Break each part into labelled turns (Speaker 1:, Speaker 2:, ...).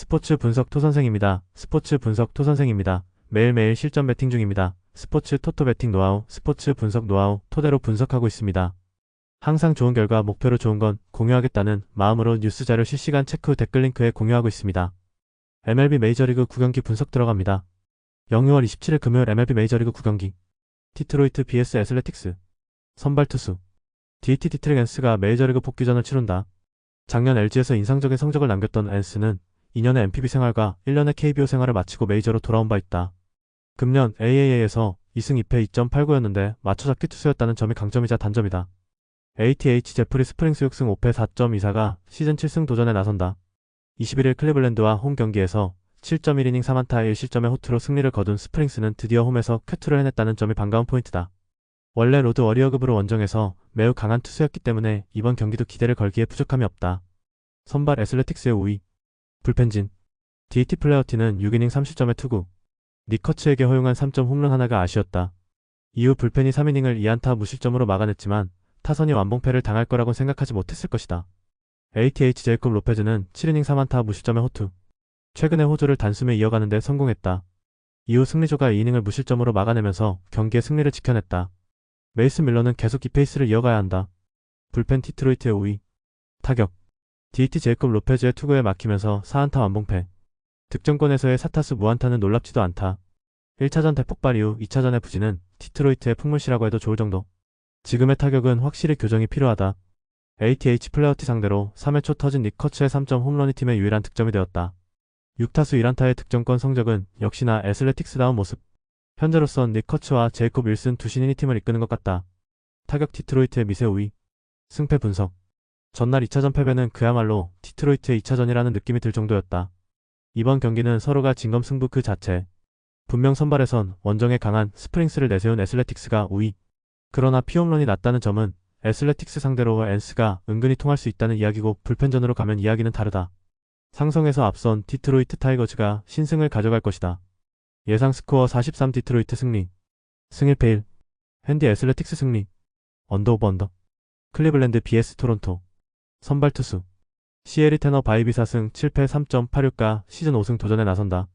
Speaker 1: 스포츠 분석 토선생입니다. 스포츠 분석 토선생입니다. 매일매일 실전 배팅 중입니다. 스포츠 토토 배팅 노하우, 스포츠 분석 노하우 토대로 분석하고 있습니다. 항상 좋은 결과 목표로 좋은 건 공유하겠다는 마음으로 뉴스 자료 실시간 체크 후 댓글 링크에 공유하고 있습니다. MLB 메이저리그 9경기 분석 들어갑니다. 6월 27일 금요일 MLB 메이저리그 9경기 디트로이트 vs 애슬레틱스 선발 투수 DT 디트리겐스가 메이저리그 복귀전을 치룬다. 작년 LG에서 인상적인 성적을 남겼던 앤스는 2년의 NPB 생활과 1년의 KBO 생활을 마치고 메이저로 돌아온 바 있다. 금년 AAA에서 2승 2패 2.89였는데 맞춰잡기 투수였다는 점이 강점이자 단점이다. ATH 제프리 스프링스 6승 5패 4.24가 시즌 7승 도전에 나선다. 21일 클리블랜드와 홈 경기에서 7.1이닝 3안타 1실점의 호투로 승리를 거둔 스프링스는 드디어 홈에서 쾌투를 해냈다는 점이 반가운 포인트다. 원래 로드 워리어급으로 원정에서 매우 강한 투수였기 때문에 이번 경기도 기대를 걸기에 부족함이 없다. 선발 애슬레틱스의 5위 불펜진 DT 플레어티는 6이닝 3실점의 투구 니커츠에게 허용한 3점 홈런 하나가 아쉬웠다. 이후 불펜이 3이닝을 2안타 무실점으로 막아냈지만 타선이 완봉패를 당할 거라곤 생각하지 못했을 것이다. ATH 제이콥 로페즈는 7이닝 3안타 무실점의 호투 최근의 호조를 단숨에 이어가는 데 성공했다. 이후 승리조가 2이닝을 무실점으로 막아내면서 경기의 승리를 지켜냈다. 메이슨 밀러는 계속 이 페이스를 이어가야 한다. 불펜 디트로이트의 5위 타격 DT 제이콥 로페즈의 투구에 막히면서 4안타 완봉패 득점권에서의 4타수 무안타는 놀랍지도 않다. 1차전 대폭발 이후 2차전의 부진은 디트로이트의 풍물씨라고 해도 좋을 정도. 지금의 타격은 확실히 교정이 필요하다. ATH 플레어티 상대로 3회 초 터진 니커츠의 3점 홈런이 팀의 유일한 득점이 되었다. 6타수 1안타의 득점권 성적은 역시나 애슬레틱스다운 모습. 현재로선 니커츠와 제이콥 윌슨 두 신인이 팀을 이끄는 것 같다. 타격 디트로이트의 미세 5위 승패 분석 전날 2차전 패배는 그야말로 디트로이트의 2차전이라는 느낌이 들 정도였다. 이번 경기는 서로가 진검승부 그 자체. 분명 선발에선 원정에 강한 스프링스를 내세운 애슬레틱스가 우위. 그러나 피홈런이 낮다는 점은 애슬레틱스 상대로 앤스가 은근히 통할 수 있다는 이야기고 불펜전으로 가면 이야기는 다르다. 상성에서 앞선 디트로이트 타이거즈가 신승을 가져갈 것이다. 예상 스코어 43 디트로이트 승리 승 1패 1 핸디 애슬레틱스 승리 언더 오버 언더 클리블랜드 vs 토론토 선발 투수 시에리 테너 바이비 4승 7패 3.86가 시즌 5승 도전에 나선다.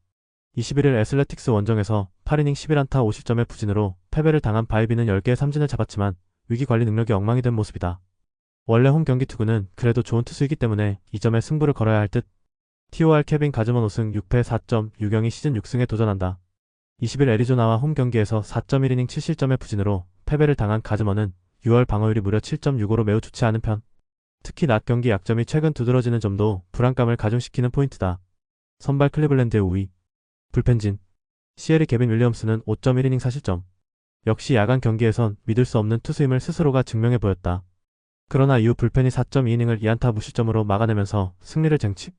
Speaker 1: 21일 애슬레틱스 원정에서 8이닝 11안타 5실점의 부진으로 패배를 당한 바이비는 10개의 삼진을 잡았지만 위기관리 능력이 엉망이 된 모습이다. 원래 홈 경기 투구는 그래도 좋은 투수이기 때문에 이 점에 승부를 걸어야 할 듯. TOR 케빈 가즈먼 5승 6패 4.유경이 시즌 6승에 도전한다. 20일 애리조나와 홈 경기에서 4.1이닝 7실점의 부진으로 패배를 당한 가즈먼은 6월 방어율이 무려 7.65로 매우 좋지 않은 편. 특히 낮 경기 약점이 최근 두드러지는 점도 불안감을 가중시키는 포인트다. 선발 클리블랜드의 5위 불펜진 시에리 게빈 윌리엄스는 5.1이닝 4실점 역시 야간 경기에선 믿을 수 없는 투수임을 스스로가 증명해 보였다. 그러나 이후 불펜이 4.2이닝을 2안타 무실점으로 막아내면서 승리를 쟁취.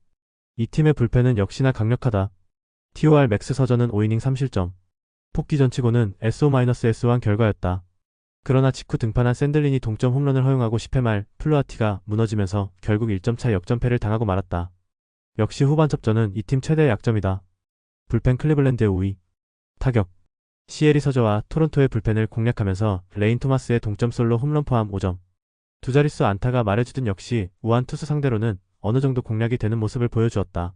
Speaker 1: 이 팀의 불펜은 역시나 강력하다. TOR 맥스 서전은 5이닝 3실점 폭기전치고는 SO-S1 결과였다. 그러나 직후 등판한 샌들린이 동점 홈런을 허용하고 10회 말 플루아티가 무너지면서 결국 1점차 역전패를 당하고 말았다. 역시 후반 접전은 이 팀 최대의 약점이다. 불펜 클리블랜드의 5위 타격 시에리 서저와 토론토의 불펜을 공략하면서 레인 토마스의 동점 솔로 홈런 포함 5점 두 자릿수 안타가 말해주듯 역시 우한 투수 상대로는 어느 정도 공략이 되는 모습을 보여주었다.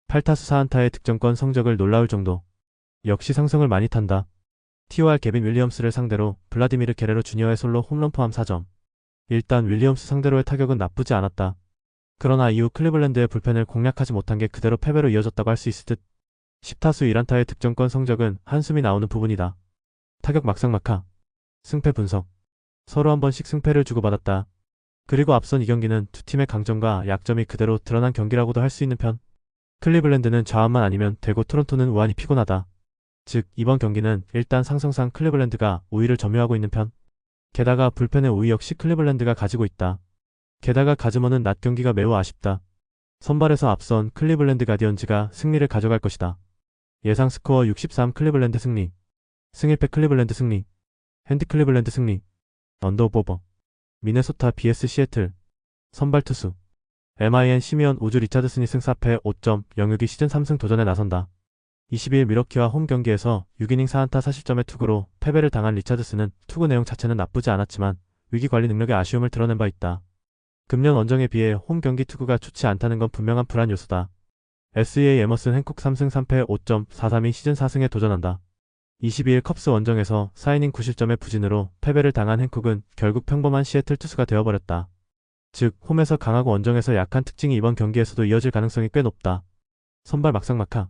Speaker 1: 8타수 4안타의 득점권 성적을 놀라울 정도. 역시 상성을 많이 탄다. TOR 게빈 윌리엄스를 상대로 블라디미르 게레로 주니어의 솔로 홈런 포함 4점. 일단 윌리엄스 상대로의 타격은 나쁘지 않았다. 그러나 이후 클리블랜드의 불펜을 공략하지 못한 게 그대로 패배로 이어졌다고 할 수 있을 듯. 10타수 1안타의 득점권 성적은 한숨이 나오는 부분이다. 타격 막상막하. 승패 분석. 서로 한 번씩 승패를 주고받았다. 그리고 앞선 이 경기는 두 팀의 강점과 약점이 그대로 드러난 경기라고도 할 수 있는 편. 클리블랜드는 좌완만 아니면 되고 토론토는 우한이 피곤하다. 즉 이번 경기는 일단 상성상 클리블랜드가 우위를 점유하고 있는 편. 게다가 불펜의 우위 역시 클리블랜드가 가지고 있다. 게다가 가즈먼은 낮 경기가 매우 아쉽다. 선발에서 앞선 클리블랜드 가디언즈가 승리를 가져갈 것이다. 예상 스코어 63 클리블랜드 승리 승 1패 클리블랜드 승리 핸디 클리블랜드 승리 언더 오버 미네소타 vs 시애틀 선발 투수 MIN 시미언 우주 리차드슨이 승 4패 5.06이 시즌 3승 도전에 나선다. 22일 미러키와 홈 경기에서 6이닝 4안타 4실점의 투구로 패배를 당한 리차드슨은 투구 내용 자체는 나쁘지 않았지만 위기관리 능력의 아쉬움을 드러낸 바 있다. 금년 원정에 비해 홈 경기 투구가 좋지 않다는 건 분명한 불안 요소다. SEA 에머슨 행콕 3승 3패 5.432 시즌 4승에 도전한다. 22일 컵스 원정에서 4이닝 9실점의 부진으로 패배를 당한 행콕은 결국 평범한 시애틀 투수가 되어버렸다. 즉, 홈에서 강하고 원정에서 약한 특징이 이번 경기에서도 이어질 가능성이 꽤 높다. 선발 막상막하.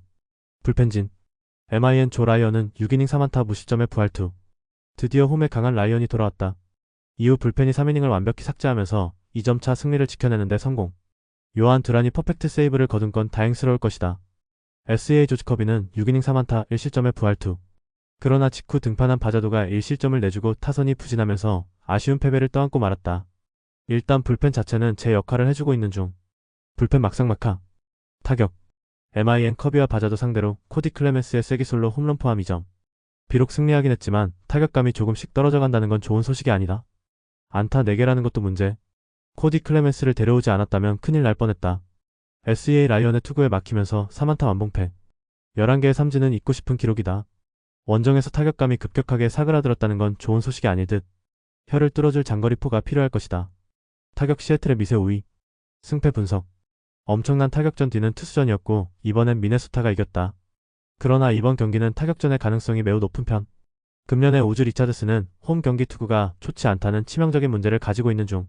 Speaker 1: 불펜진. MIN 조 라이언은 6이닝 3안타 무실점의 부활투. 드디어 홈에 강한 라이언이 돌아왔다. 이후 불펜이 3이닝을 완벽히 삭제하면서 2점차 승리를 지켜내는데 성공. 요한 드란이 퍼펙트 세이브를 거둔 건 다행스러울 것이다. SEA 조지 커비는 6이닝 3안타 1실점의 부활투. 그러나 직후 등판한 바자도가 1실점을 내주고 타선이 부진하면서 아쉬운 패배를 떠안고 말았다. 일단 불펜 자체는 제 역할을 해주고 있는 중. 불펜 막상막하. 타격. MIN 커비와 바자도 상대로 코디 클레멘스의 쐐기솔로 홈런 포함 2점. 비록 승리하긴 했지만 타격감이 조금씩 떨어져 간다는 건 좋은 소식이 아니다. 안타 4개라는 것도 문제. 코디 클레멘스를 데려오지 않았다면 큰일 날 뻔했다. SEA 라이언의 투구에 막히면서 3안타 완봉패. 11개의 삼진은 잊고 싶은 기록이다. 원정에서 타격감이 급격하게 사그라들었다는 건 좋은 소식이 아닐 듯. 혀를 뚫어줄 장거리포가 필요할 것이다. 타격 시애틀의 미세 우위. 승패 분석. 엄청난 타격전 뒤는 투수전이었고 이번엔 미네소타가 이겼다. 그러나 이번 경기는 타격전의 가능성이 매우 높은 편. 금년에 우즈 리차드스는 홈 경기 투구가 좋지 않다는 치명적인 문제를 가지고 있는 중.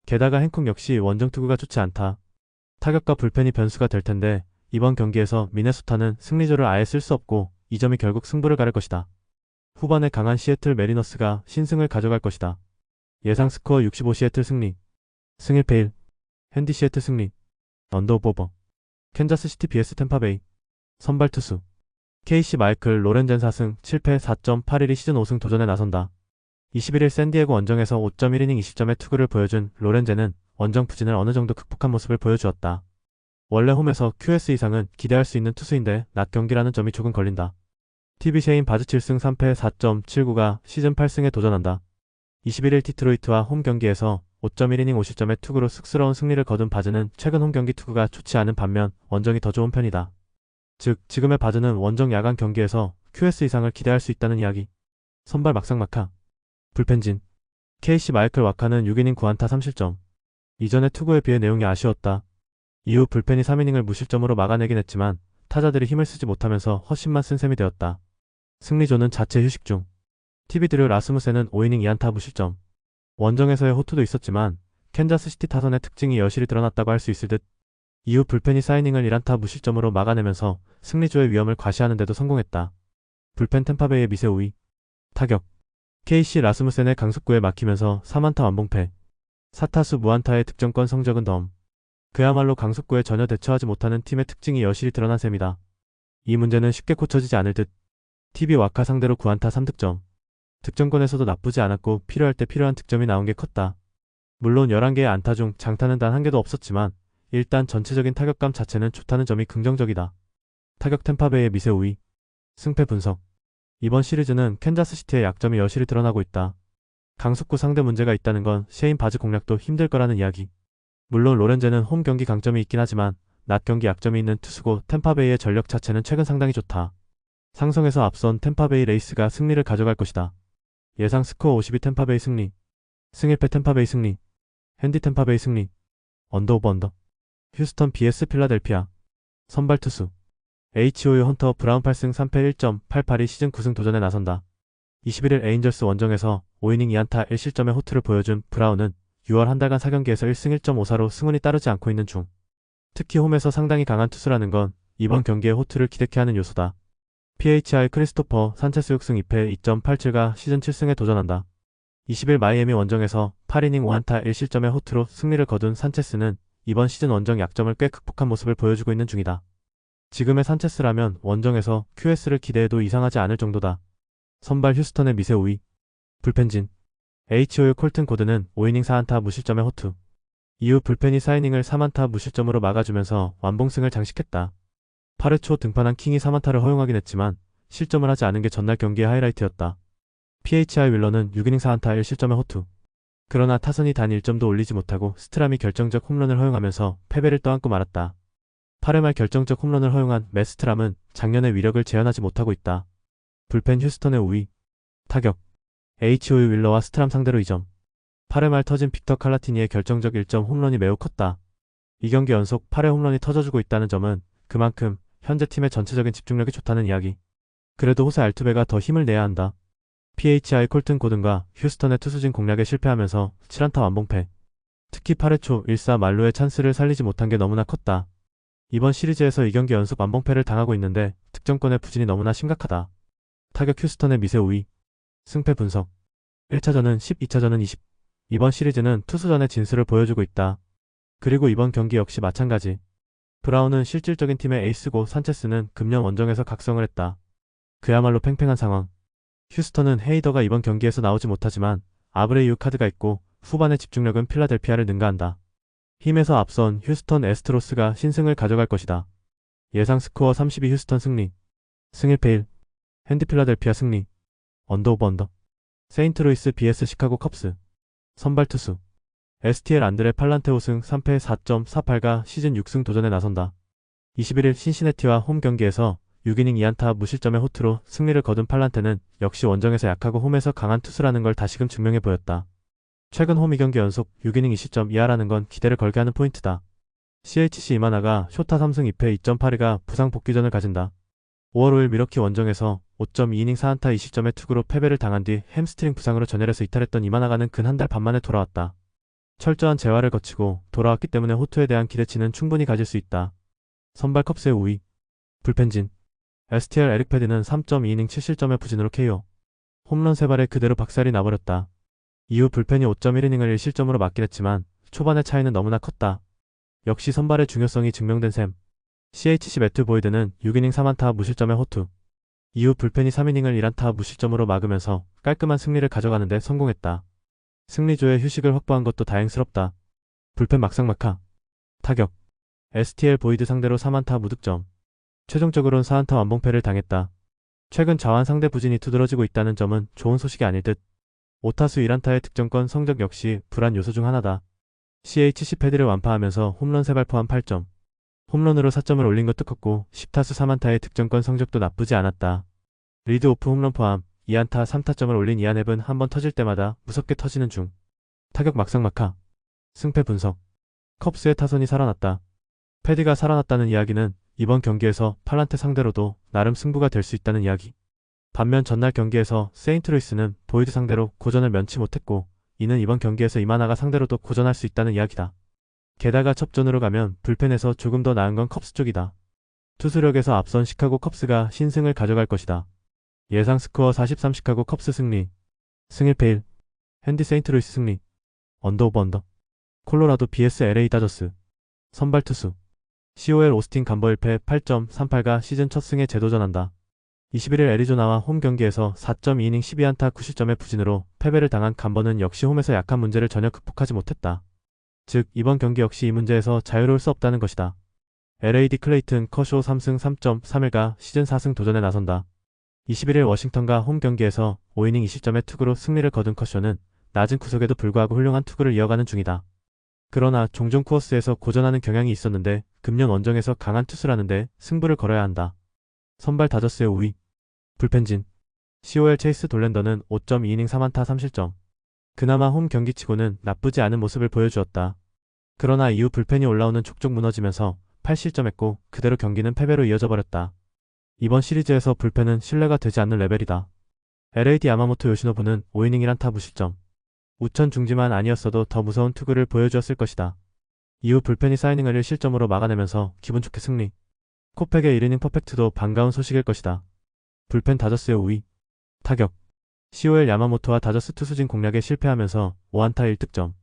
Speaker 1: 게다가 행콕 역시 원정 투구가 좋지 않다. 타격과 불펜이 변수가 될 텐데 이번 경기에서 미네소타는 승리조를 아예 쓸 수 없고 이 점이 결국 승부를 가를 것이다. 후반에 강한 시애틀 메리너스가 신승을 가져갈 것이다. 예상 스코어 65 시애틀 승리. 승 1패 1. 핸디 시애틀 승리. 언더오버. 캔자스시티 vs 템파베이. 선발 투수. KC 마이클 로렌젠 4승 7패 4.81이 시즌 5승 도전에 나선다. 21일 샌디에고 원정에서 5.1이닝 20점의 투구를 보여준 로렌젠은 원정 부진을 어느 정도 극복한 모습을 보여주었다. 원래 홈에서 QS 이상은 기대할 수 있는 투수인데 낮 경기라는 점이 조금 걸린다. TV 셰인 바즈 7승 3패 4.79가 시즌 8승에 도전한다. 21일 디트로이트와 홈 경기에서 5.1이닝 5실점의 투구로 쑥스러운 승리를 거둔 바즈는 최근 홈 경기 투구가 좋지 않은 반면 원정이 더 좋은 편이다. 즉, 지금의 바즈는 원정 야간 경기에서 QS 이상을 기대할 수 있다는 이야기. 선발 막상막하. 불펜진. KC 마이클 와카는 6이닝 9안타 3실점. 이전의 투구에 비해 내용이 아쉬웠다. 이후 불펜이 3이닝을 무실점으로 막아내긴 했지만 타자들이 힘을 쓰지 못하면서 헛심만 쓴 셈이 되었다. 승리조는 자체 휴식 중. TV 드류 라스무센은 5이닝 2안타 무실점. 원정에서의 호투도 있었지만 캔자스시티 타선의 특징이 여실히 드러났다고 할 수 있을 듯. 이후 불펜이 4이닝을 1안타 무실점으로 막아내면서 승리조의 위험을 과시하는 데도 성공했다. 불펜 템파베이의 미세 우위. 타격. KC 라스무센의 강속구에 막히면서 3안타 완봉패. 4타수 무안타의 득점권 성적은 덤. 그야말로 강속구에 전혀 대처하지 못하는 팀의 특징이 여실히 드러난 셈이다. 이 문제는 쉽게 고쳐지지 않을 듯. TV 와카 상대로 9안타 3득점. 득점권에서도 나쁘지 않았고 필요할 때 필요한 득점이 나온 게 컸다. 물론 11개의 안타 중 장타는 단 1개도 없었지만 일단 전체적인 타격감 자체는 좋다는 점이 긍정적이다. 타격 템파베이의 미세 우위. 승패 분석. 이번 시리즈는 캔자스시티의 약점이 여실히 드러나고 있다. 강속구 상대 문제가 있다는 건 셰인 바즈 공략도 힘들 거라는 이야기. 물론 로렌젠은 홈 경기 강점이 있긴 하지만 낮 경기 약점이 있는 투수고 템파베이의 전력 자체는 최근 상당히 좋다. 상성에서 앞선 템파베이 레이스가 승리를 가져갈 것이다. 예상 스코어 52 템파베이 승리. 승 1패 템파베이 승리. 핸디 템파베이 승리. 언더오버 언더. 휴스턴 vs 필라델피아. 선발 투수. HOU 헌터 브라운 8승 3패 1.88이 시즌 9승 도전에 나선다. 21일 에인절스 원정에서 5이닝 2안타 1실점의 호투를 보여준 브라운은 6월 한 달간 4경기에서 1승 1.54로 승운이 따르지 않고 있는 중. 특히 홈에서 상당히 강한 투수라는 건 이번 경기의 호투를 기대케 하는 요소다. PHI 크리스토퍼 산체스 6승 2패 2.87가 시즌 7승에 도전한다. 20일 마이애미 원정에서 8이닝 5안타 1실점의 호투로 승리를 거둔 산체스는 이번 시즌 원정 약점을 꽤 극복한 모습을 보여주고 있는 중이다. 지금의 산체스라면 원정에서 QS를 기대해도 이상하지 않을 정도다. 선발 휴스턴의 미세 우위. 불펜진. HOU 콜튼 고드는 5이닝 4안타 무실점의 호투. 이후 불펜이 4이닝을 3안타 무실점으로 막아주면서 완봉승을 장식했다. 8회 초 등판한 킹이 3안타를 허용하긴 했지만 실점을 하지 않은 게 전날 경기의 하이라이트였다. PHI 윌러는 6이닝 4안타 1실점의 호투. 그러나 타선이 단 1점도 올리지 못하고 스트람이 결정적 홈런을 허용하면서 패배를 떠안고 말았다. 8회 말 결정적 홈런을 허용한 메스트람은 작년의 위력을 재현하지 못하고 있다. 불펜 휴스턴의 우위. 타격. HOU 윌러와 스트람 상대로 2점. 8회 말 터진 빅터 칼라티니의 결정적 1점 홈런이 매우 컸다. 2경기 연속 8회 홈런이 터져주고 있다는 점은 그만큼 현재 팀의 전체적인 집중력이 좋다는 이야기. 그래도 호세 알투베가 더 힘을 내야 한다. PHI 콜튼 고든과 휴스턴의 투수진 공략에 실패하면서 7안타 완봉패. 특히 8회 초 1사 말로의 찬스를 살리지 못한 게 너무나 컸다. 이번 시리즈에서 2경기 연속 완봉패를 당하고 있는데 득점권의 부진이 너무나 심각하다. 타격 휴스턴의 미세 우위. 승패 분석. 1차전은 10, 2차전은 20. 이번 시리즈는 투수전의 진수를 보여주고 있다. 그리고 이번 경기 역시 마찬가지. 브라운은 실질적인 팀의 에이스고 산체스는 금년 원정에서 각성을 했다. 그야말로 팽팽한 상황. 휴스턴은 헤이더가 이번 경기에서 나오지 못하지만 아브레이유 카드가 있고 후반의 집중력은 필라델피아를 능가한다. 힘에서 앞선 휴스턴 애스트로스가 신승을 가져갈 것이다. 예상 스코어 32 휴스턴 승리. 승일패 1. 핸디 필라델피아 승리. 언더 오버 언더. 세인트루이스 vs 시카고 컵스. 선발 투수. STL 안드레 팔란테 5승 3패 4.48가 시즌 6승 도전에 나선다. 21일 신시내티와 홈 경기에서 6이닝 2안타 무실점의 호투로 승리를 거둔 팔란테는 역시 원정에서 약하고 홈에서 강한 투수라는 걸 다시금 증명해 보였다. 최근 홈 2경기 연속 6이닝 2실점 이하라는 건 기대를 걸게 하는 포인트다. CHC 이마나가 쇼타 3승 2패 2.82가 부상 복귀전을 가진다. 5월 5일 미러키 원정에서 5.2이닝 4안타 2실점의 투구로 패배를 당한 뒤 햄스트링 부상으로 전열에서 이탈했던 이마나가는 근 한 달 반 만에 돌아왔다. 철저한 재활을 거치고 돌아왔기 때문에 호투에 대한 기대치는 충분히 가질 수 있다. 선발 컵스의 우위. 불펜진. STL 에릭 패디는 3.2이닝 7실점의 부진으로 KO. 홈런 3발에 그대로 박살이 나버렸다. 이후 불펜이 5.1이닝을 1실점으로 맞긴 했지만 초반의 차이는 너무나 컸다. 역시 선발의 중요성이 증명된 셈. CHC 매튜 보이드는 6이닝 3안타 무실점의 호투. 이후 불펜이 3이닝을 1안타 무실점으로 막으면서 깔끔한 승리를 가져가는데 성공했다. 승리조에 휴식을 확보한 것도 다행스럽다. 불펜 막상막하. 타격. STL 보이드 상대로 3안타 무득점. 최종적으로는 4안타 완봉패를 당했다. 최근 자완 상대 부진이 두드러지고 있다는 점은 좋은 소식이 아닐 듯. 5타수 1안타의 득점권 성적 역시 불안 요소 중 하나다. CHC 패디를 완파하면서 홈런 3발 포함 8점. 홈런으로 4점을 올린 것도 컸고 10타수 3안타의 득점권 성적도 나쁘지 않았다. 리드 오프 홈런 포함 2안타 3타점을 올린 이안앱은 한번 터질 때마다 무섭게 터지는 중. 타격 막상막하. 승패 분석. 컵스의 타선이 살아났다. 패디가 살아났다는 이야기는 이번 경기에서 팔란테 상대로도 나름 승부가 될 수 있다는 이야기. 반면 전날 경기에서 세인트루이스는 보이드 상대로 고전을 면치 못했고 이는 이번 경기에서 이마나가 상대로도 고전할 수 있다는 이야기다. 게다가 첩존으로 가면 불펜에서 조금 더 나은 건 컵스 쪽이다. 투수력에서 앞선 시카고 컵스가 신승을 가져갈 것이다. 예상 스코어 43 시카고 컵스 승리. 승일패 1. 핸디 세인트루이스 승리. 언더 오버 언더. 콜로라도 vs LA 다저스. 선발 투수. COL 오스틴 간버 1패 8.38가 시즌 첫 승에 재도전한다. 21일 애리조나와 홈 경기에서 4.2이닝 12안타 9실점의 부진으로 패배를 당한 간버는 역시 홈에서 약한 문제를 전혀 극복하지 못했다. 즉 이번 경기 역시 이 문제에서 자유로울 수 없다는 것이다. LAD 클레이튼 커쇼 3승 3.31가 시즌 4승 도전에 나선다. 21일 워싱턴과 홈 경기에서 5이닝 2실점의 투구로 승리를 거둔 커쇼는 낮은 구속에도 불구하고 훌륭한 투구를 이어가는 중이다. 그러나 종종 코어스에서 고전하는 경향이 있었는데 금년 원정에서 강한 투수라는데 승부를 걸어야 한다. 선발 다저스의 우위. 불펜진. COL 체이스 돌랜더는 5.2이닝 3안타 3실점. 그나마 홈 경기치고는 나쁘지 않은 모습을 보여주었다. 그러나 이후 불펜이 올라오는 족족 무너지면서 8실점했고 그대로 경기는 패배로 이어져 버렸다. 이번 시리즈에서 불펜은 신뢰가 되지 않는 레벨이다. LAD 야마모토 요시노부는 5이닝 1안타 무실점. 우천 중지만 아니었어도 더 무서운 투구를 보여주었을 것이다. 이후 불펜이 사이닝을 1실점으로 막아내면서 기분 좋게 승리. 코팩의 1이닝 퍼펙트도 반가운 소식일 것이다. 불펜 다저스의 우위. 타격. COL 야마모토와 다저스 투수진 공략에 실패하면서 5안타 1득점.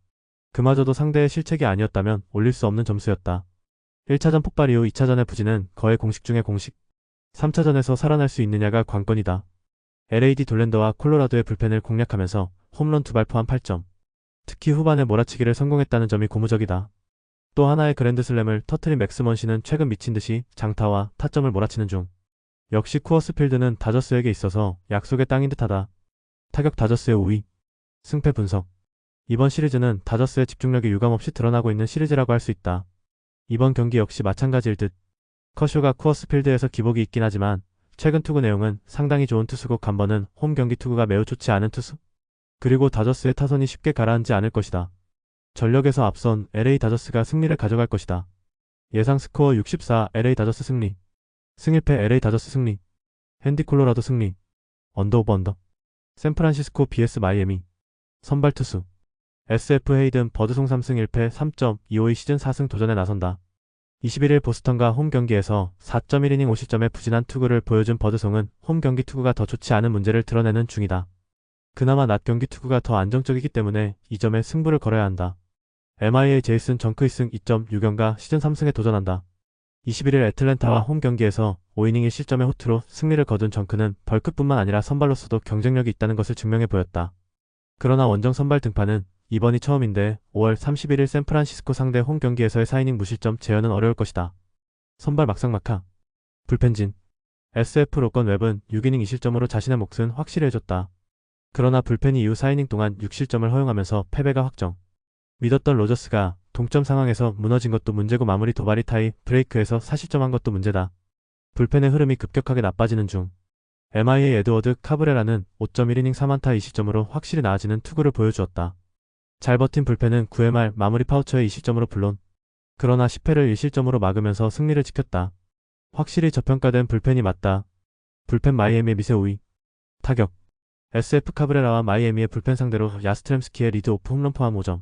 Speaker 1: 그마저도 상대의 실책이 아니었다면 올릴 수 없는 점수였다. 1차전 폭발 이후 2차전의 부진은 거의 공식 중의 공식. 3차전에서 살아날 수 있느냐가 관건이다. LAD 돌랜더와 콜로라도의 불펜을 공략하면서 홈런 2발 포함 8점. 특히 후반에 몰아치기를 성공했다는 점이 고무적이다. 또 하나의 그랜드슬램을 터트린 맥스 먼시는 최근 미친듯이 장타와 타점을 몰아치는 중. 역시 쿠어스 필드는 다저스에게 있어서 약속의 땅인 듯하다. 타격 다저스의 우위. 승패 분석. 이번 시리즈는 다저스의 집중력이 유감없이 드러나고 있는 시리즈라고 할 수 있다. 이번 경기 역시 마찬가지일 듯. 커쇼가 쿠어스 필드에서 기복이 있긴 하지만 최근 투구 내용은 상당히 좋은 투수고 간버는 홈 경기 투구가 매우 좋지 않은 투수. 그리고 다저스의 타선이 쉽게 가라앉지 않을 것이다. 전력에서 앞선 LA 다저스가 승리를 가져갈 것이다. 예상 스코어 64, LA 다저스 승리. 승일패 LA 다저스 승리. 핸디 콜로라도 승리. 언더 오버 언더. 샌프란시스코 vs 마이애미. 선발 투수. SF 헤이든 버드송 3승 1패 3.25의 시즌 4승 도전에 나선다. 21일 보스턴과 홈 경기에서 4.1이닝 5실점의 부진한 투구를 보여준 버드송은 홈 경기 투구가 더 좋지 않은 문제를 드러내는 중이다. 그나마 낮 경기 투구가 더 안정적이기 때문에 이 점에 승부를 걸어야 한다. MIA 제이슨 정크 2승 2.6연가 시즌 3승에 도전한다. 21일 애틀랜타와 홈 경기에서 5이닝 1실점의 호투로 승리를 거둔 정크는 벌크뿐만 아니라 선발로서도 경쟁력이 있다는 것을 증명해 보였다. 그러나 원정 선발 등판은 이번이 처음인데 5월 31일 샌프란시스코 상대 홈 경기에서의 4이닝 무실점 재현은 어려울 것이다. 선발 막상막하. 불펜진. SF 로건 웹은 6이닝 2실점으로 자신의 몫은 확실히 해줬다. 그러나 불펜이 이후 4이닝 동안 6실점을 허용하면서 패배가 확정. 믿었던 로저스가 동점 상황에서 무너진 것도 문제고 마무리 도발이 타이 브레이크에서 4실점한 것도 문제다. 불펜의 흐름이 급격하게 나빠지는 중. MIA 에드워드 카브레라는 5.1이닝 4안타 2실점으로 확실히 나아지는 투구를 보여주었다. 잘 버틴 불펜은 9회 말 마무리 파우처의 2실점으로 불론. 그러나 10회를 1실점으로 막으면서 승리를 지켰다. 확실히 저평가된 불펜이 맞다. 불펜 마이애미의 미세 우위. 타격. SF 카브레라와 마이애미의 불펜 상대로 야스트렘스키의 리드오프 홈런 포함 5점.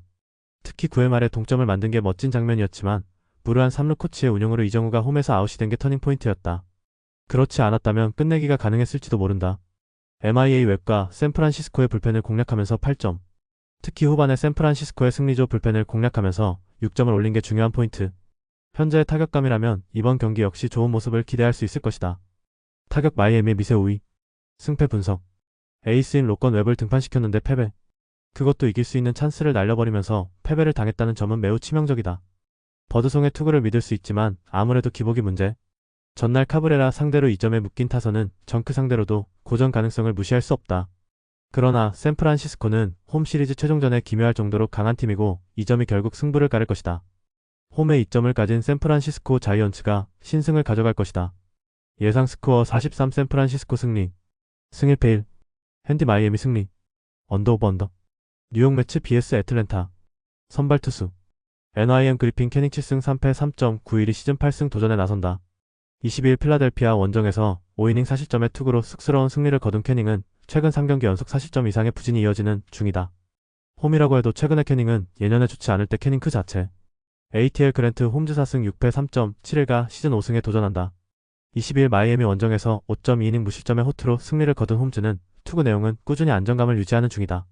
Speaker 1: 특히 9회 말에 동점을 만든 게 멋진 장면이었지만 무르한 3루 코치의 운용으로 이정우가 홈에서 아웃이 된 게 터닝포인트였다. 그렇지 않았다면 끝내기가 가능했을지도 모른다. MIA 웹과 샌프란시스코의 불펜을 공략하면서 8점. 특히 후반에 샌프란시스코의 승리조 불펜을 공략하면서 6점을 올린 게 중요한 포인트. 현재의 타격감이라면 이번 경기 역시 좋은 모습을 기대할 수 있을 것이다. 타격 마이애미의 미세 우위. 승패 분석. 에이스인 로건 웹을 등판시켰는데 패배. 그것도 이길 수 있는 찬스를 날려버리면서 패배를 당했다는 점은 매우 치명적이다. 버드송의 투구를 믿을 수 있지만 아무래도 기복이 문제. 전날 카브레라 상대로 2점에 묶인 타선은 정크 상대로도 고전 가능성을 무시할 수 없다. 그러나 샌프란시스코는 홈 시리즈 최종전에 기묘할 정도로 강한 팀이고 이 점이 결국 승부를 가를 것이다. 홈에 2점을 가진 샌프란시스코 자이언츠가 신승을 가져갈 것이다. 예상 스코어 43 샌프란시스코 승리. 승일패 1. 핸디 마이애미 승리. 언더 오버 언더. 뉴욕 매츠 vs 애틀랜타. 선발 투수. NYM 그리핀 캐닝 7승 3패 3.91이 시즌 8승 도전에 나선다. 22일 필라델피아 원정에서 5이닝 4실점의 투구로 쑥스러운 승리를 거둔 캐닝은 최근 3경기 연속 4실점 이상의 부진이 이어지는 중이다. 홈이라고 해도 최근의 캐닝은 예년에 좋지 않을 때 캐닝 그 자체. ATL 그랜트 홈즈 4승 6패 3.71가 시즌 5승에 도전한다. 22일 마이애미 원정에서 5.2이닝 무실점의 호투로 승리를 거둔 홈즈는 투구 내용은 꾸준히 안정감을 유지하는 중이다.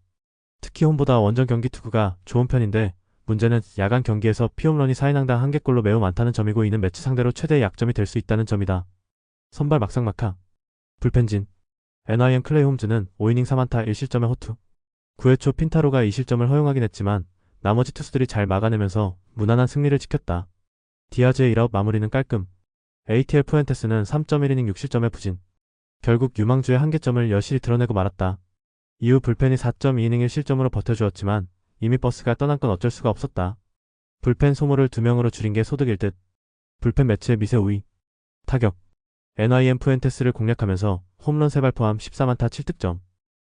Speaker 1: 특히 홈보다 원정 경기 투구가 좋은 편인데 문제는 야간 경기에서 피홈런이 4이닝당 1개골로 매우 많다는 점이고 이는 매치 상대로 최대의 약점이 될 수 있다는 점이다. 선발 막상막하. 불펜진. NYM 클레이 홈즈는 5이닝 3안타 1실점의 호투. 9회 초 핀타로가 2실점을 허용하긴 했지만 나머지 투수들이 잘 막아내면서 무난한 승리를 지켰다. 디아즈의 1아웃 마무리는 깔끔. ATL 푸엔테스는 3.1이닝 6실점의 부진. 결국 유망주의 한계점을 여실히 드러내고 말았다. 이후 불펜이 4.2이닝 1실점으로 버텨주었지만 이미 버스가 떠난 건 어쩔 수가 없었다. 불펜 소모를 2명으로 줄인 게 소득일 듯. 불펜 매치의 미세 우위. 타격. NYM 푸엔테스를 공략하면서 홈런 3발 포함 14안타 7득점.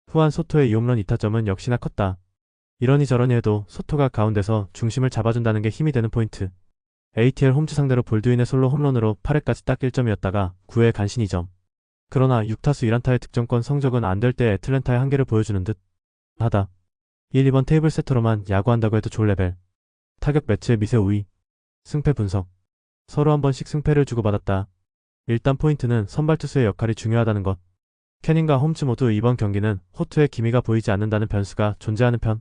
Speaker 1: 후한 소토의 2홈런 2타점은 역시나 컸다. 이러니 저러니 해도 소토가 가운데서 중심을 잡아준다는 게 힘이 되는 포인트. ATL 홈즈 상대로 볼드윈의 솔로 홈런으로 8회까지 딱 1점이었다가 9회 간신 2점. 그러나 6타수 1안타의 득점권 성적은 안 될 때 애틀랜타의 한계를 보여주는 듯 하다. 1, 2번 테이블 세터로만 야구한다고 해도 좋을 레벨. 타격 매치의 미세 우위. 승패 분석. 서로 한 번씩 승패를 주고받았다. 일단 포인트는 선발 투수의 역할이 중요하다는 것. 캐닝과 홈즈 모두 이번 경기는 호투의 기미가 보이지 않는다는 변수가 존재하는 편.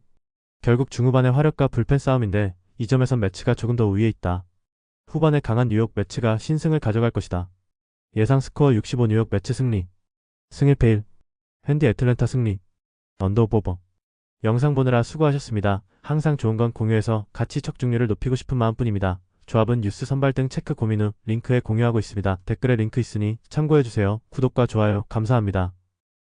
Speaker 1: 결국 중후반의 화력과 불펜 싸움인데 이 점에선 매치가 조금 더 우위에 있다. 후반에 강한 뉴욕 매치가 신승을 가져갈 것이다. 예상 스코어 65 뉴욕 매치 승리. 승일패 1. 핸디 애틀랜타 승리. 언더 오버. 영상 보느라 수고하셨습니다. 항상 좋은 건 공유해서 같이 척중률을 높이고 싶은 마음뿐입니다. 조합은 뉴스 선발 등 체크 고민 후 링크에 공유하고 있습니다. 댓글에 링크 있으니 참고해주세요. 구독과 좋아요 감사합니다.